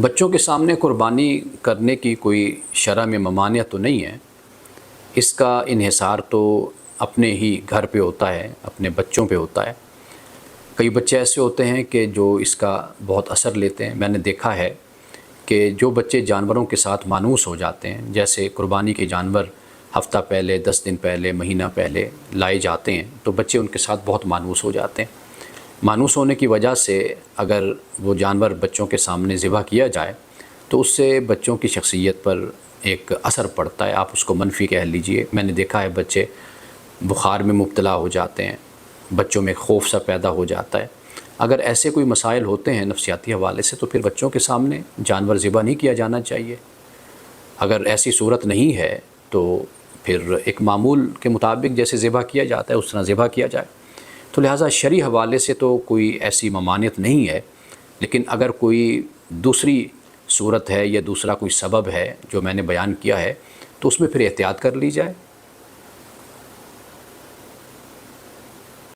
بچوں کے سامنے قربانی کرنے کی کوئی شرع میں ممانعت تو نہیں ہے۔ اس کا انحصار تو اپنے ہی گھر پہ ہوتا ہے، اپنے بچوں پہ ہوتا ہے۔ کئی بچے ایسے ہوتے ہیں کہ جو اس کا بہت اثر لیتے ہیں۔ میں نے دیکھا ہے کہ جو بچے جانوروں کے ساتھ مانوس ہو جاتے ہیں، جیسے قربانی کے جانور ہفتہ پہلے، 10 دن پہلے، مہینہ پہلے لائے جاتے ہیں، تو بچے ان کے ساتھ بہت مانوس ہو جاتے ہیں۔ مانوس ہونے کی وجہ سے اگر وہ جانور بچوں کے سامنے ذبح کیا جائے تو اس سے بچوں کی شخصیت پر ایک اثر پڑتا ہے، آپ اس کو منفی کہہ لیجئے۔ میں نے دیکھا ہے بچے بخار میں مبتلا ہو جاتے ہیں، بچوں میں خوف سا پیدا ہو جاتا ہے۔ اگر ایسے کوئی مسائل ہوتے ہیں نفسیاتی حوالے سے تو پھر بچوں کے سامنے جانور ذبح نہیں کیا جانا چاہیے۔ اگر ایسی صورت نہیں ہے تو پھر ایک معمول کے مطابق جیسے ذبح کیا جاتا ہے اس طرح ذبح کیا جائے۔ تو لہٰذا شرعی حوالے سے تو کوئی ایسی ممانعت نہیں ہے، لیکن اگر کوئی دوسری صورت ہے یا دوسرا کوئی سبب ہے جو میں نے بیان کیا ہے تو اس میں پھر احتیاط کر لی جائے۔